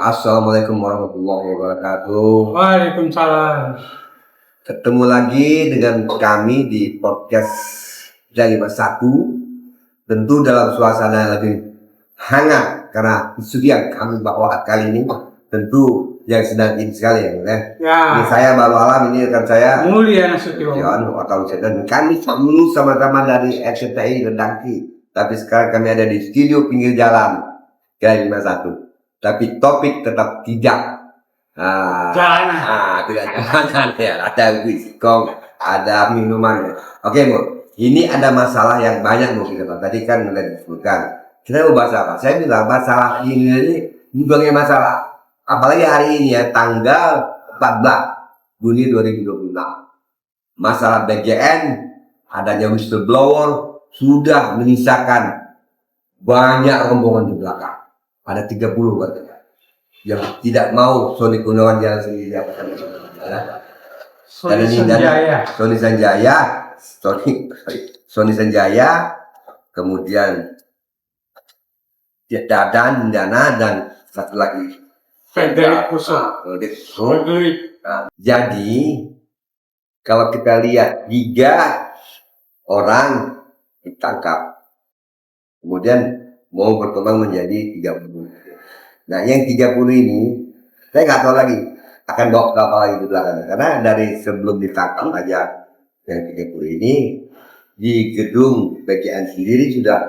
Assalamualaikum warahmatullahi wabarakatuh. Waalaikumsalam. Ketemu lagi dengan kami di podcast Jali Satu. Tentu dalam suasana yang lebih hangat karena isu yang kami bawa kali ini tentu yang sedang in sekali ya. Ini saya Baru Alam, ini rekan saya Mulia Nasution dan kami sama-sama dari RCTI Redangki. Tapi sekarang kami ada di studio pinggir jalan Jali Satu. Tapi topik tetap tidak tidak jalanan ya, ada wiskong, ada minuman. Oke Bu, ini ada masalah yang banyak Bu kita tadi kan mulai disebutkan. Kita mau bahas apa? Saya bilang masalah ini berbagai masalah. Apalagi hari ini ya, tanggal 14 Juni 2026. Masalah BGN, adanya whistleblower sudah menyisakan banyak rombongan di belakang. Ada 30 katanya yang tidak mau Sony Gunawan jalan sendiri Sony Sanjaya, kemudian Dadan Dana dan satu lagi Frederick Kusum. Jadi kalau kita lihat 3 orang ditangkap, kemudian mau berkembang menjadi 30. Nah yang 30 ini saya nggak tahu lagi akan bawa ke apa lagi di belakang, karena dari sebelum ditangkap aja yang 30 ini di gedung BGN sendiri sudah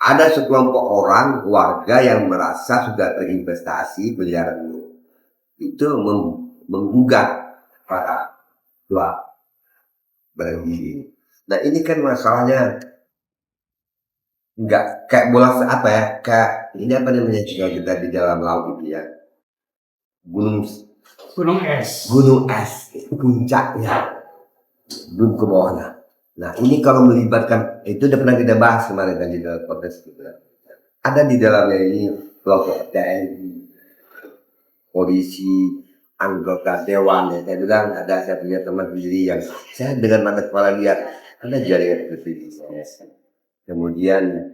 ada sekelompok orang warga yang merasa sudah terinvestasi miliaran itu menggugat para dua ini. Nah ini kan masalahnya enggak kayak bola apa ya, kayak ini apa namanya juga kita di dalam laut itu ya, gunung es itu puncaknya belum ke bawahnya. Nah ini kalau melibatkan itu udah pernah kita bahas kemarin kan di dalam podcast kita, ada di dalamnya ini kelompok TNI, polisi, anggota dewan ya. Saya bilang saya punya teman sendiri yang saya dengan mata kepala lihat ada jaringan seperti ini. Kemudian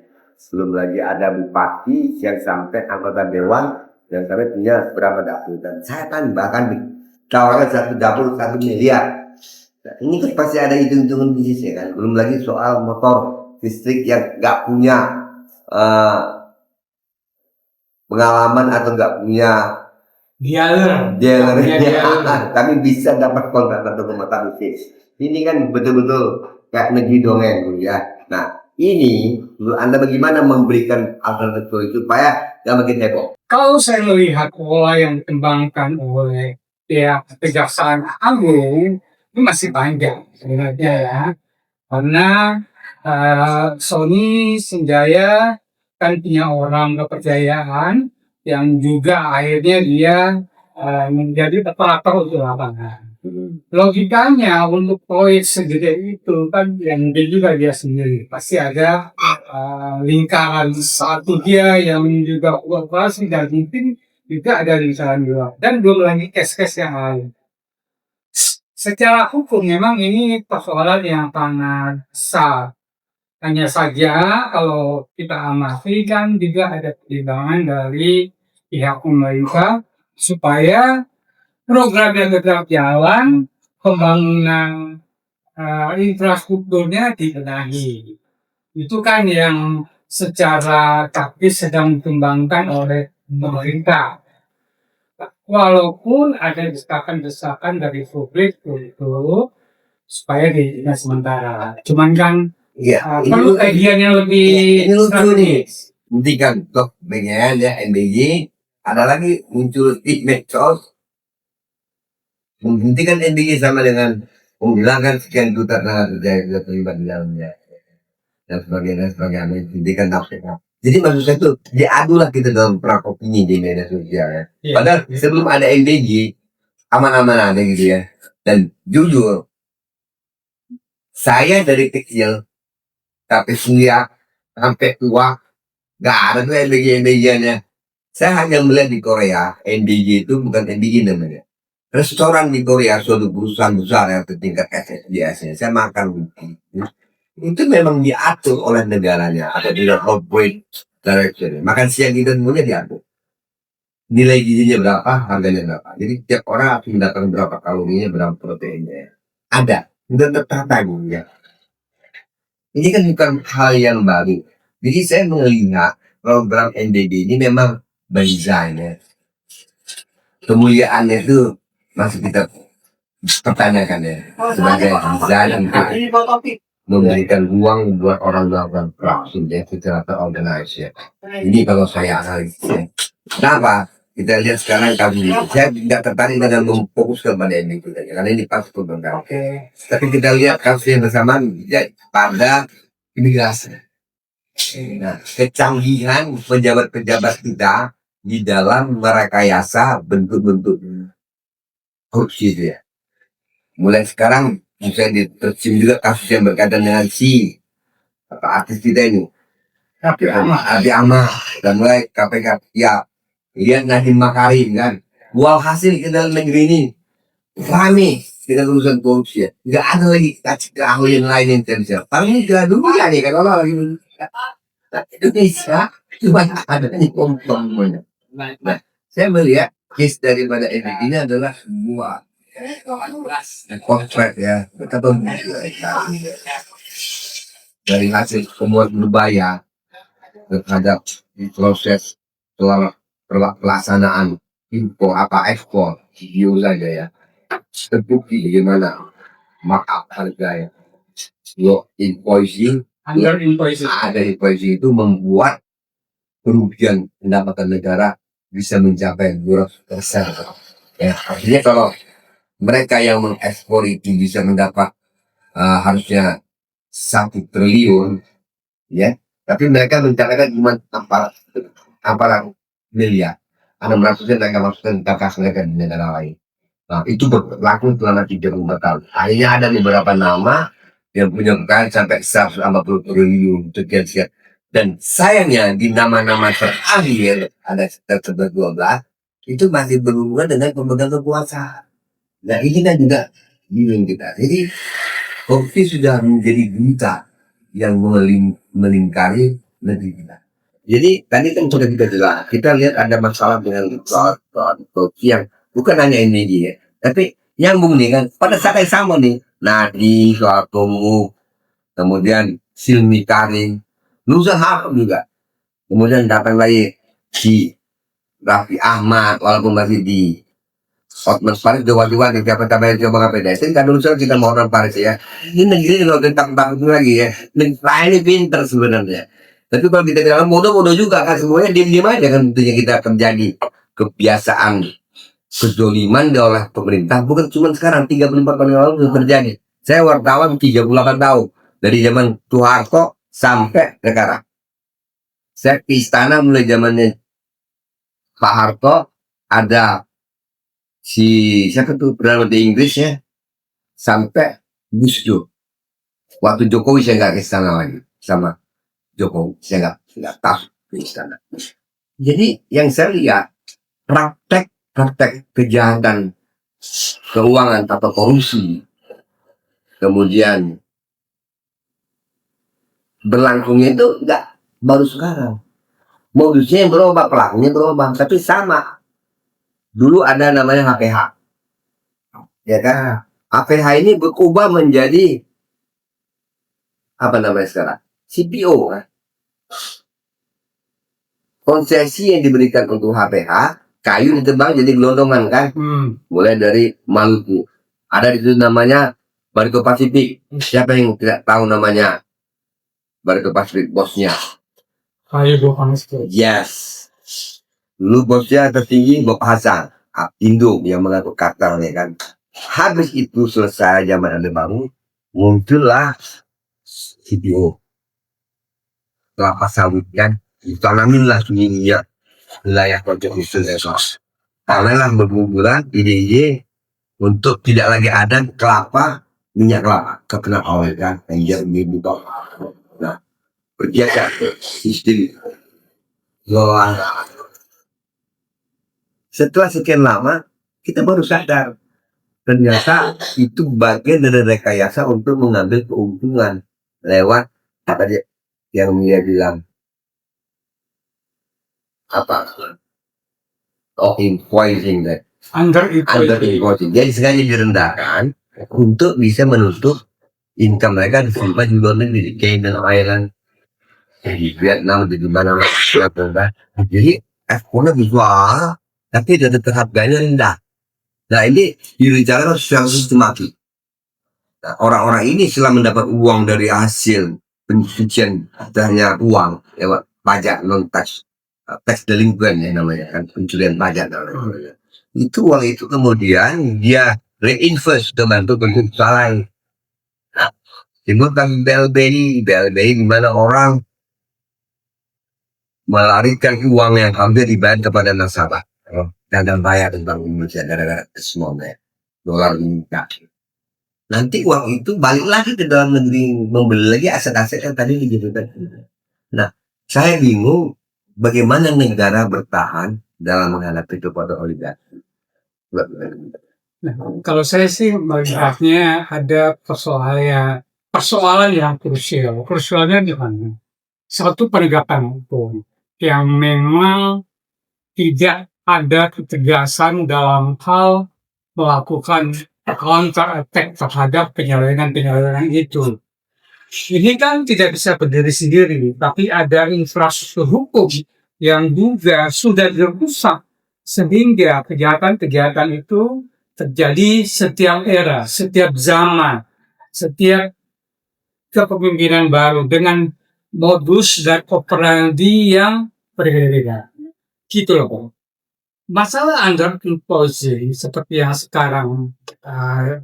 belum lagi ada bupati yang sampai anggota dewan yang sampai punya berapa dapur, dan saya kan bahkan ditawarkan 1 dapur 1 miliar. Nah, ini kan pasti ada hitung-hitungan bisnis ya kan. Belum lagi soal motor listrik yang nggak punya pengalaman atau nggak punya dealer, tapi bisa dapat kontrak 1,4 bisnis. Ini kan betul-betul kayak negeri dongeng ya. Nah ini menurut Anda bagaimana memberikan alternatif itu supaya gak makin heboh? Kalau saya melihat pola yang dikembangkan oleh pihak Kejaksaan Agung ini masih panjang sebenarnya ya, karena Sony Sanjaya kan punya orang kepercayaan yang juga akhirnya dia menjadi operator di lapangan. Logikanya untuk proyek segede itu kan yang dia juga dia sendiri pasti ada lingkaran satu dia yang juga operasi, dan mungkin juga ada lingkaran dua, dan belum lagi kes-kes yang lain. Secara hukum memang ini persoalan yang sangat besar. Hanya saja kalau kita amati kan juga ada pertimbangan dari pihak pemerintah supaya program yang tetap jalan, pembangunan infrastrukturnya dibenahi. Itu kan yang secara taktis sedang dikembangkan oleh pemerintah. Walaupun ada desakan-desakan dari publik untuk supaya dihentikan sementara. Cuman kan perlu kajian yang lebih strategis. Hentikan toh BGN ya, NBG. Ada lagi muncul di medsos. Menghentikan NBG sama dengan menghilangkan sekian juta tenaga kerja yang sudah terlibat di dalamnya dan sebagainya. Hentikan nafsu. Jadi maksud saya itu diadulah kita dalam perang opini di media sosial ya. Padahal sebelum ada NBG aman-aman ada gitu ya. Dan jujur saya dari kecil tapi suya sampai tua gak ada tuh NBG-nya. Saya hanya melihat di Korea NBG itu bukan NBG namanya. Restoran di Korea, suatu perusahaan besar yang bertingkat SSDS-nya, saya makan itu memang diatur oleh negaranya, atau tidak corporate direction. Makan siang itu semuanya diatur. nilai gizinya berapa, harganya berapa. Jadi tiap orang harus mendapatkan berapa kalorinya, berapa proteinnya. Ada, udah tertata ya. Ini kan bukan hal yang baru. Jadi saya melihat program NDD ini memang by design ya. Kemuliaannya itu masih kita pertanyakan ya. Sebagai desain untuk memberikan ruang buat orang melakukan vaksin ya secara terorganisir ya. Ini kalau saya analisis ya. Kenapa? Kita lihat sekarang kami saya tidak tertarik dengan memfokuskan pada ini kita karena ini pas program. Tapi kita lihat kasus yang bersamaan ya, pada imigrasi. Nah, kecanggihan pejabat-pejabat kita di dalam merekayasa bentuk-bentuk korupsi itu ya. Mulai sekarang misalnya tercium juga kasus yang berkaitan dengan si apa artis kita ini Abi Ahmad dan mulai KPK ya lihat Nadiem Makarim kan hasil ke dalam negeri ini rame dengan urusan korupsi ya. Nggak ada lagi keahlian lain yang terjadi paling tidak dulu ya nih kan orang lagi Indonesia cuma ada nih komponen. Nah, saya melihat case daripada ini adalah sebuah kontrak ya betapa dari hasil pemuat berbahaya terhadap proses pelaksanaan impor apa ekspor video saja ya terbukti bagaimana markup harga ya lo invoicing ada invoicing itu membuat kerugian pendapatan negara bisa mencapai 200% ya artinya kalau mereka yang mengekspor itu bisa mendapat harusnya 1 triliun ya tapi mereka mencatatkan cuma 400 miliar 600 mereka masukkan ke kas mereka di negara lain. Nah itu berlaku selama 34 tahun akhirnya ada beberapa nama yang punya kekayaan sampai 140 triliun sekian dan sayangnya di nama-nama terakhir ada sekitar 12 itu masih berhubungan dengan pemegang kekuasaan. Nah ini kan juga bingung kita jadi korupsi sudah menjadi buta yang melingkari negeri kita. Jadi tadi kan sudah kita jelas, kita lihat ada masalah dengan korupsi yang bukan hanya ini ya, tapi nyambung nih kan pada saat yang sama nih. Nadi soal Tomo, kemudian Silmi Karing, Nuzul Hakim juga, kemudian datang lagi si Raffi Ahmad walaupun masih di Hotman Paris dewa-dewa yang siapa-siapa yang coba KPDS kan urusan kita mau orang Paris ya ini negeri kalau tentang lagi ya negara ini pinter sebenarnya tapi kalau kita bilang bodoh juga kan semuanya diem-diem aja kan tentunya kita terjadi kebiasaan kedoliman oleh pemerintah bukan cuma sekarang 34 tahun yang lalu sudah terjadi saya wartawan 38 tahun dari zaman Soeharto sampai sekarang saya ke istana mulai zamannya Pak Harto ada si siapa tuh Perdana Menteri Inggris ya sampai Bush Joe waktu Jokowi saya nggak ke istana lagi sama Jokowi saya nggak tahu ke istana jadi yang saya lihat praktek kejahatan keuangan atau korupsi kemudian berlangsungnya itu nggak baru sekarang modusnya yang berubah pelakunya berubah tapi sama dulu ada namanya HPH ya kan HPH ini berubah menjadi apa namanya sekarang CPO kan konsesi yang diberikan untuk HPH kayu ditebang jadi gelondongan kan mulai dari Maluku ada di situ namanya Barito Pasifik siapa yang tidak tahu namanya Barito Pasifik bosnya yes dulu bosnya tertinggi Bob Hasan Indo yang mengatur kartelnya kan habis itu selesai zaman Orde Baru muncullah CPO kelapa sawit kan ditanamin lah semuanya wilayah pojok khusus esos tanahlah berguguran ide untuk tidak lagi ada kelapa minyak kelapa kena oleh kan yang dibuka nah berjaga sistem loang setelah sekian lama kita baru sadar ternyata itu bagian dari rekayasa untuk mengambil keuntungan lewat tadi yang dia bilang apa invoicing, Under under equity. invoicing. Jadi sengaja direndahkan untuk bisa menutup income mereka disimpan di luar negeri, Cayman Island, di Vietnam, di mana-mana. Jadi ekspornya besar, tapi tetap harganya rendah. Nah ini dibicarakan secara sistematis. Nah, orang-orang ini setelah mendapat uang dari hasil pencucian hanya uang lewat pajak non tax, tax delinquent ya namanya kan, pencurian pajak namanya. Itu uang itu kemudian dia reinvest dalam bentuk lain. Nah, timbulkan BLBI di mana orang melarikan uang yang hampir dibayar kepada nasabah dan bayar tentang Indonesia gara-gara semuanya dolar meningkat. Nanti uang itu balik lagi ke dalam negeri, membeli lagi aset-aset yang tadi dijadikan. Nah, saya bingung bagaimana negara bertahan dalam menghadapi itu pada oligarki. Nah, kalau saya sih melihatnya ada persoalan yang krusial. Krusialnya di mana? Satu, penegakan hukum yang memang tidak ada ketegasan dalam hal melakukan counter attack terhadap penyelewengan itu. Ini kan tidak bisa berdiri sendiri, tapi ada infrastruktur hukum yang juga sudah dirusak sehingga kejahatan-kejahatan itu terjadi setiap era, setiap zaman, setiap kepemimpinan baru dengan modus dan operandi yang berbeda-beda. Gitu loh, Pak. Masalah under imposing seperti yang sekarang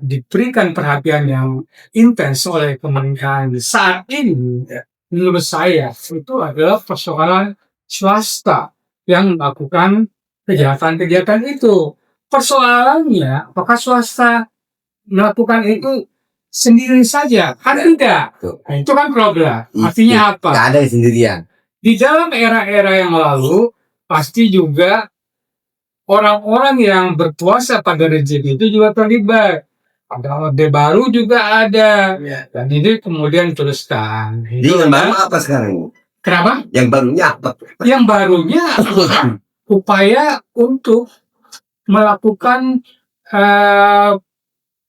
diberikan perhatian yang intens oleh pemerintahan saat ini, menurut saya itu adalah persoalan swasta yang melakukan kejahatan-kejahatan itu. Persoalannya, apakah swasta melakukan itu sendiri saja? Kan tidak. Nah, itu kan problem. Artinya apa? Nggak ada yang sendirian. Di dalam era-era yang lalu, pasti juga orang-orang yang berkuasa pada rejim itu juga terlibat. Ada Orde Baru juga ada. Dan ini kemudian teruskan. Jadi yang baru apa sekarang? Kenapa? Yang barunya apa? Yang barunya upaya untuk melakukan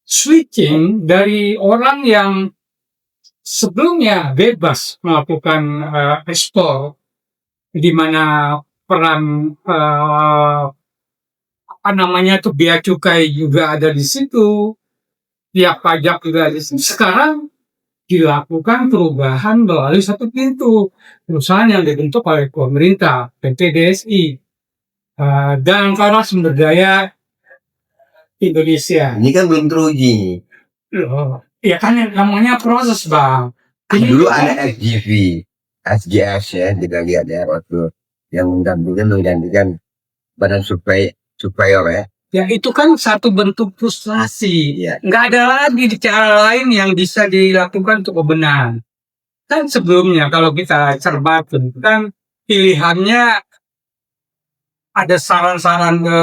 switching dari orang yang sebelumnya bebas melakukan ekspor, di mana peran bea cukai juga ada di situ, pihak pajak juga ada di situ. Sekarang dilakukan perubahan melalui satu pintu, perusahaan yang dibentuk oleh pemerintah, PTDSI, dan Karena Sumber Daya Indonesia. Ini kan belum teruji. Ya kan namanya proses, Bang. Dulu ada SGV, SGS ya, kita lihat ya waktu yang menggantikan badan surveyor ya. Ya itu kan satu bentuk frustrasi. Ya. Nggak ada lagi cara lain yang bisa dilakukan untuk kebenaran. Kan sebelumnya kalau kita cermati kan pilihannya ada saran-saran ke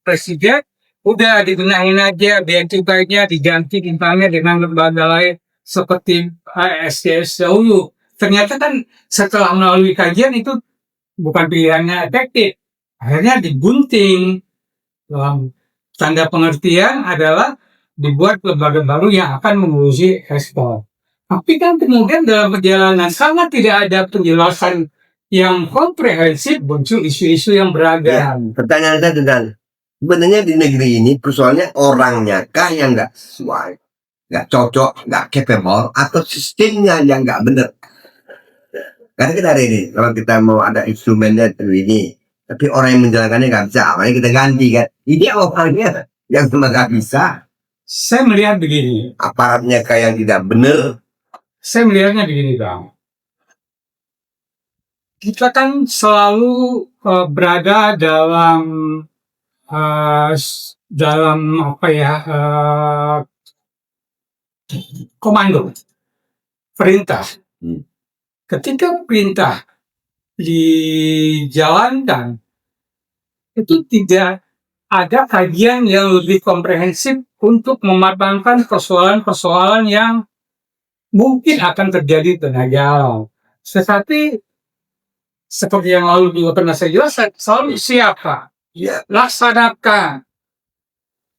presiden, udah dibenahin aja bea cukainya diganti misalnya dengan lembaga lain seperti SDS dahulu. Ternyata kan setelah melalui kajian itu bukan pilihannya efektif. Akhirnya digunting. Dalam tanda pengertian adalah dibuat lembaga baru yang akan mengurusi ekspor. Tapi kan kemudian dalam perjalanan sama tidak ada penjelasan yang komprehensif, muncul isu-isu yang beragam. Ya, pertanyaan saya tentang sebenarnya di negeri ini persoalannya orangnya kah yang nggak sesuai, nggak cocok, nggak capable, atau sistemnya yang nggak benar. Karena kita hari ini kalau kita mau ada instrumennya ini, tapi orang yang menjalankannya nggak bisa, makanya kita ganti kan. Ini orangnya yang memang nggak bisa. Saya melihat begini. Aparatnya kayak tidak benar. Saya melihatnya begini, Bang. Kita kan selalu berada dalam komando, perintah. Ketika perintah dijalankan, itu tidak ada kajian yang lebih komprehensif untuk mematangkan persoalan-persoalan yang mungkin akan terjadi di tengah jalan. Tetapi seperti yang lalu juga pernah saya jelaskan, selalu siapa, Ya, laksanakan,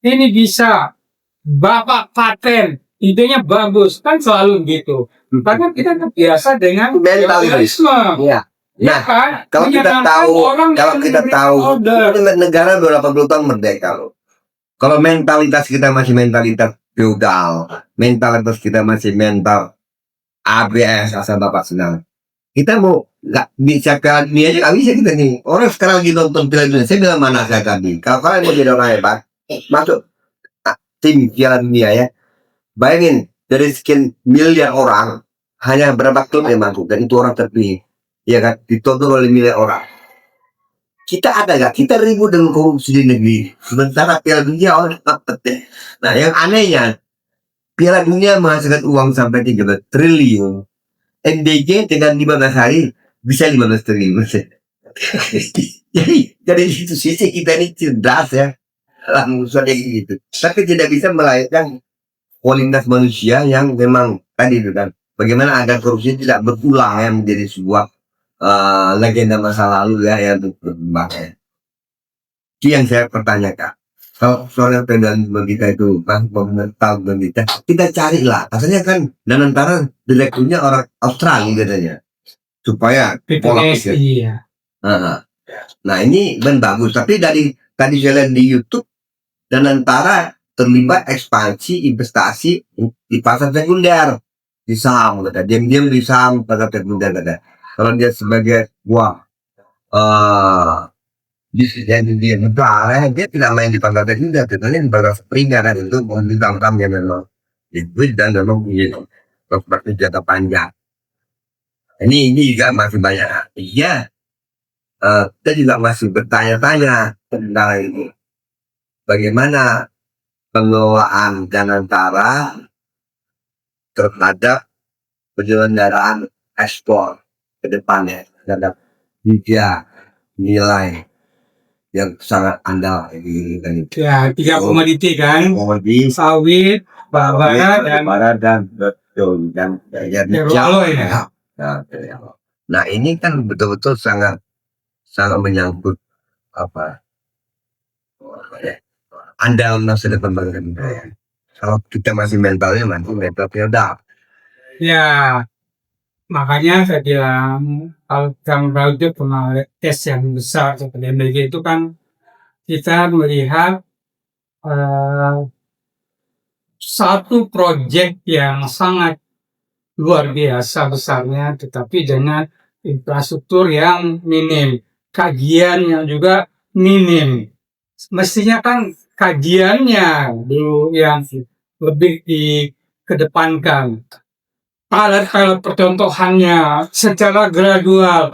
ini bisa, Bapak paten, idenya bagus, kan selalu gitu. Karena kita terbiasa dengan Mentalitas. feudalisme. ya. Ya Nah, kan? kalau kita Menyenangkan tahu, orang kalau yang kita memberikan tahu, order. negara berapa puluh tahun merdeka loh. Kalau mentalitas kita masih mentalitas feudal, mentalitas kita masih mental ABS asal bapak senang. Kita mau nggak bisa Piala Dunia aja nggak bisa kita nih. Orang sekarang lagi nonton Piala Dunia. Saya bilang mana saya tadi. Kalau kalian mau jadi orang hebat, masuk tim Piala Dunia ya. Bayangin dari sekian miliar orang hanya berapa klub yang masuk dan itu orang terpilih. Ya kan, ditonton oleh miliar orang. Kita ada nggak? Kita ribut dengan korupsi di negeri. Sementara Piala Dunia orang dapat deh. Nah, yang anehnya Piala Dunia menghasilkan uang sampai 13 triliun. MDG dengan 15 hari bisa 15 triliun. jadi dari situ sisi kita ini cerdas ya dalam urusan kayak gitu. Tapi tidak bisa melahirkan kualitas manusia yang memang tadi itu kan. Bagaimana agar korupsi tidak berulang ya menjadi sebuah legenda masa lalu ya yang berkembang ya. Itu yang saya pertanyakan. Kalau soal federalisme kita itu kan mental kita carilah. Asalnya kan Danantara direkturnya orang Australia katanya supaya pola pikir. Iya. Nah ini ben bagus. Tapi dari tadi saya lihat di YouTube Danantara terlibat ekspansi investasi di pasar sekunder di saham kata. Diam-diam di saham pasar sekunder kata. Kalau dia sebagai dia negara dia tidak main di pasar sekunder, tentunya di pasar sekunder kan itu di saham yang memang liquid dan memang punya prospektif jangka panjang. Ini juga masih banyak. Iya, kita juga masih bertanya-tanya tentang ini. Bagaimana pengelolaan Danantara terhadap penyelenggaraan ekspor ke depannya terhadap tiga nilai yang sangat andal kan itu. Ya, 3 komoditi kan, Komoditi sawit, bara dan betul dan alloy ya. Nah ini kan betul-betul sangat menyangkut apa andal masa depan bangsa kita ya. Kalau kita masih mental feodal. Ya, makanya saya bilang kalau Kang Raudut pernah tes yang besar seperti MBG itu kan kita melihat satu proyek yang sangat luar biasa besarnya, tetapi dengan infrastruktur yang minim, kajiannya juga minim. Mestinya kan kajiannya dulu yang lebih dikedepankan. Alat-alat percontohannya secara gradual,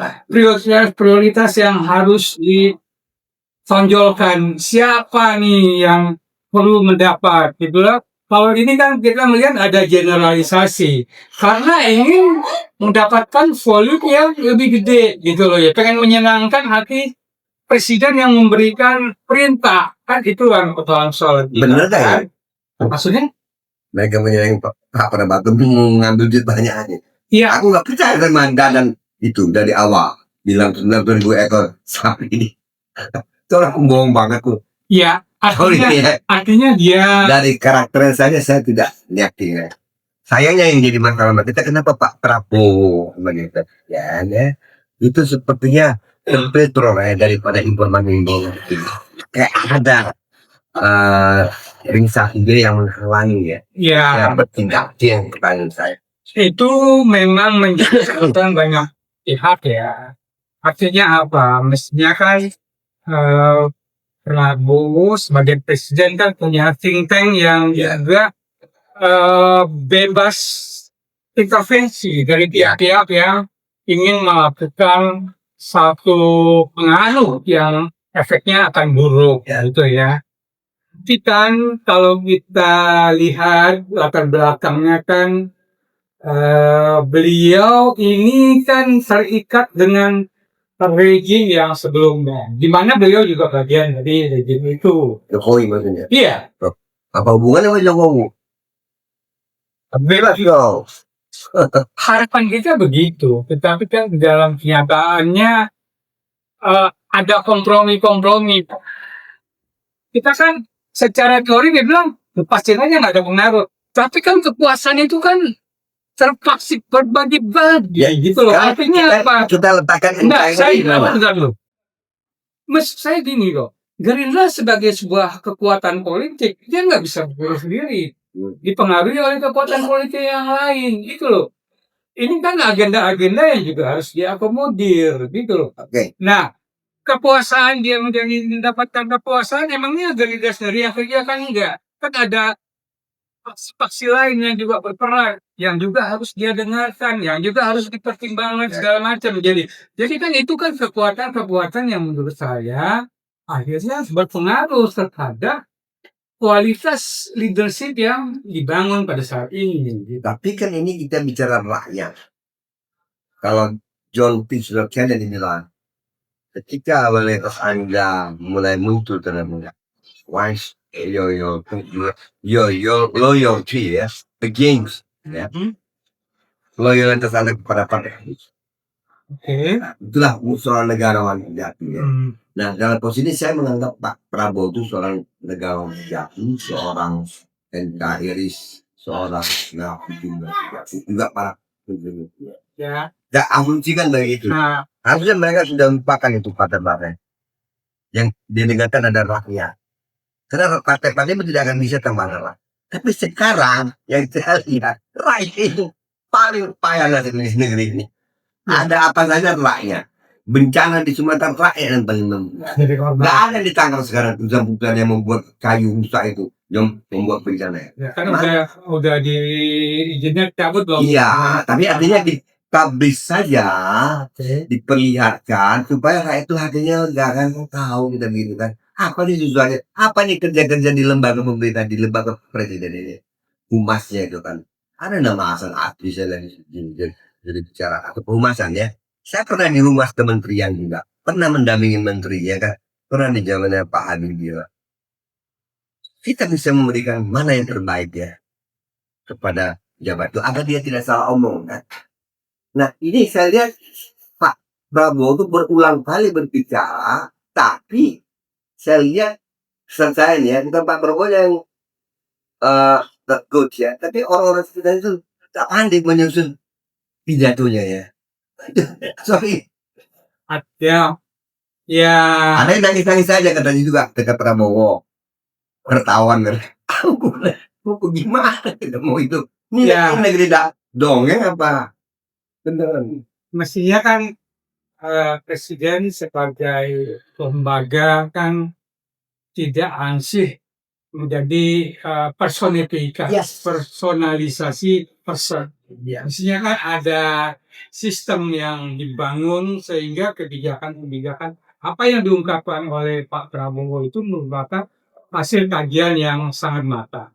prioritas yang harus ditonjolkan. Siapa nih yang perlu mendapat, gitu lah. Kalau ini kan kita melihat ada generalisasi karena ingin mendapatkan volume yang lebih gede gitu loh ya, pengen menyenangkan hati presiden yang memberikan perintah kan itu kan persoalan soal bener kan? Maksudnya Mereka menyerang Pak Prabowo mengambil duit banyak aja. iya, Aku nggak percaya sama dan itu dari awal bilang 9.000 ekor sapi ini. Itu orang bohong banget tuh. iya. Artinya dia dari karakternya saja saya tidak yakin ya. Sayangnya yang jadi masalah kita kenapa Pak Prabowo begitu ya, itu sepertinya terfilter daripada informasi kayak ada ringsah ide yang menghalangi ya yang bertindak yang pertanyaan saya itu memang menjadi catatan banyak pihak ya. Artinya apa? Mestinya kan Prabowo sebagai presiden kan punya think tank yang juga bebas intervensi dari pihak-pihak yang ingin melakukan satu pengaruh yang efeknya akan buruk gitu ya. Tapi kan kalau kita lihat latar belakangnya kan beliau ini kan terikat dengan rejim yang sebelumnya, di mana beliau juga bagian dari rejim itu. Jokowi maksudnya. Iya. Apa hubungannya sama Jokowi? Bebas dong. Harapan kita begitu, tetapi kan dalam kenyataannya ada kompromi-kompromi. Kita kan secara teori dia bilang lepasin aja nggak ada pengaruh. Tapi kan kekuasaan itu kan terpaksa berbagi-bagi. Ya, Gitu loh. sekarang Artinya apa? Kita letakkan Enggak, saya gimana? bentar dulu. Maksud saya gini loh. Gerindra sebagai sebuah kekuatan politik, dia nggak bisa berdiri sendiri. Dipengaruhi oleh kekuatan politik yang lain. Gitu loh. Ini kan agenda-agenda yang juga harus diakomodir. Gitu loh. Oke. Nah, kepuasaan dia mendapatkan kepuasaan, emangnya Gerindra sendiri yang kerja kan enggak. Kan ada faksi-faksi lain yang juga berperan, yang juga harus dia dengarkan, yang juga harus dipertimbangkan segala macam. Jadi kan itu kan kekuatan-kekuatan yang menurut saya akhirnya berpengaruh terhadap kualitas leadership yang dibangun pada saat ini. Tapi kan ini kita bicara rakyat. Kalau John Fitzgerald Kennedy bilang, ketika loyalitas Anda mulai muncul terhadap once your loyalty ya against ya loyalitas Anda kepada partai itulah seorang negarawan sejati ya. Nah dalam posisi saya menganggap Pak Prabowo itu seorang negarawan sejati, seorang NKRI, seorang juga para Ya. tidak asumsikan begitu. Nah, Harusnya mereka sudah lupakan itu partai-partai yang didengarkan ada rakyat. Karena partai-partai itu tidak akan bisa terbang. Tapi sekarang yang saya lihat rakyat itu paling payah di negeri ini. Ada apa saja rakyat. Bencana di Sumatera rakyat yang paling nggak ada ditangkap sekarang perusahaan-perusahaan yang membuat kayu rusak itu yang membuat bencana. Ya, kan udah izinnya cabut belum? Iya, tapi artinya dipublish saja, diperlihatkan supaya rakyat itu hatinya nggak akan tahu kita gitu kan. Apa nih tujuannya? Apa nih kerja-kerja di lembaga pemerintah, di lembaga presiden ini? Humasnya itu kan. Ada nama Hasan Asri saya lagi jadi bicara atau pehumasan ya. Saya pernah di humas kementerian juga. Pernah mendampingi menteri ya kan. Pernah di zamannya Pak Habibie. Kita bisa memberikan mana yang terbaik ya kepada jabat itu agar dia tidak salah omong kan. Nah ini saya lihat Pak Prabowo itu berulang kali berbicara, tapi saya lihat saya ya bukan Pak Prabowo yang coach ya, tapi orang-orang sekitar itu tak pandai menyusun pidatonya ya. Sorry. Ya. Ada yang nangis-nangis saja katanya juga dekat Prabowo. Tertawan kan. Aku gimana kita mau itu? Ini negeri dongeng apa? Beneran. Mestinya kan presiden sebagai lembaga kan tidak ansih menjadi personalisasi person. Mestinya kan ada sistem yang dibangun sehingga kebijakan-kebijakan apa yang diungkapkan oleh Pak Prabowo itu merupakan hasil kajian yang sangat matang.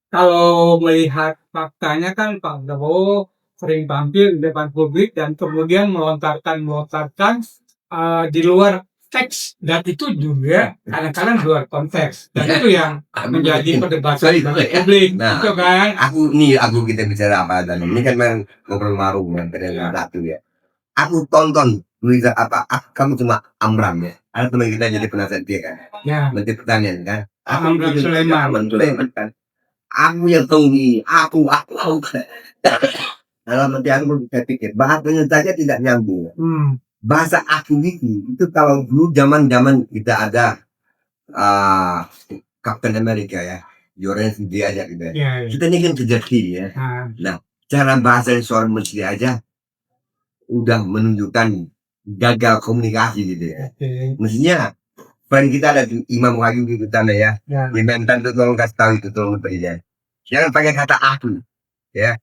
Kalau melihat faktanya kan Pak Prabowo sering tampil di depan publik dan kemudian melontarkan di luar teks, dan itu juga kadang-kadang luar konteks, dan itu yang menjadi perdebatan publik. Nah, itu kan aku kita bicara apa dan ini kan memang ngobrol marung kan satu ya. Aku tonton berita apa kamu cuma Amram ya. Ada teman kita jadi penasihat dia kan. ya, Menteri Pertanian kan. Amram Sulaiman. Aku yang tunggu, aku dalam nanti aku pikir bahasanya saja tidak nyambung. Bahasa aku itu kalau dulu zaman kita ada Captain America ya, Joran dia aja gitu. Kita ini kan sejati ya. Nah, cara bahasa seorang menteri aja udah menunjukkan gagal komunikasi gitu ya. Mestinya friend kita ada Imam Wahyu di sana ya. Dimentan tuh tolong kasih tahu itu tolong presiden. Jangan pakai kata aku ya.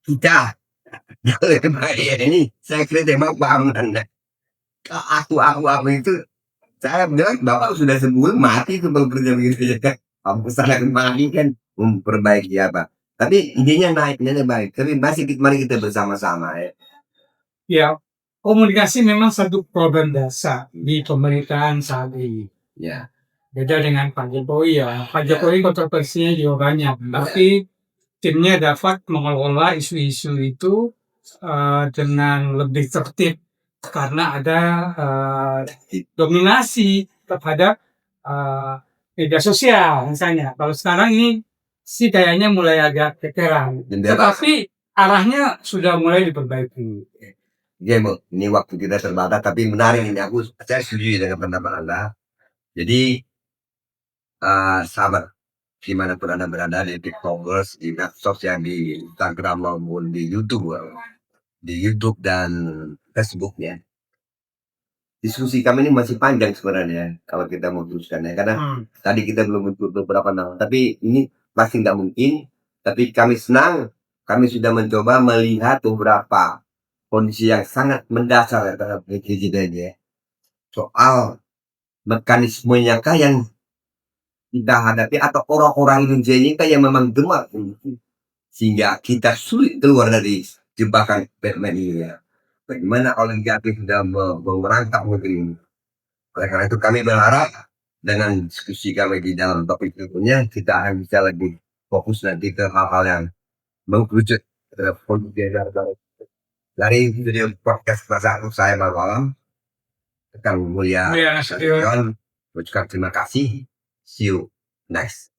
Kita ini saya kira tema paham Anda. Aku itu saya bilang bapak sudah sembuh mati itu kalau kerja begitu aja. Kamu kesana kemari kan memperbaiki apa. Tapi idenya baik. Tapi masih mari kita bersama-sama ya. Ya, komunikasi memang satu problem dasar di pemerintahan saat ini. Ya. Beda dengan Pak Jokowi ya. Pak Jokowi kontroversinya juga banyak. Tapi timnya dapat mengelola isu-isu itu dengan lebih tertib karena ada dominasi terhadap media sosial misalnya. Kalau sekarang ini sih kayaknya mulai agak kekeran, tetapi arahnya sudah mulai diperbaiki. Ya, ini waktu kita terbatas, tapi menarik ini. Saya setuju dengan pendapat Anda. Jadi, sahabat, dimanapun Anda berada, di TikTokers, di medsos, yang di Instagram maupun di YouTube dan Facebook ya. Diskusi kami ini masih panjang sebenarnya kalau kita mau teruskan ya, karena tadi kita belum menutup beberapa nama, tapi ini pasti nggak mungkin. Tapi kami senang, kami sudah mencoba melihat beberapa kondisi yang sangat mendasar ya terhadap presiden ya. Soal mekanismenya kah yang kita hadapi, atau orang-orang Indonesia ini kah yang memang gemar sehingga kita sulit keluar dari jebakan Batman ini ya. Bagaimana oligarki sudah merangkap negeri ini. Oleh karena itu kami berharap dengan diskusi kami di dalam topik berikutnya kita akan bisa lebih fokus nanti ke hal-hal yang mengkerucut politik dari video podcast masa saya malam. Kang Mulia Nasution, ucapkan terima kasih. See you next.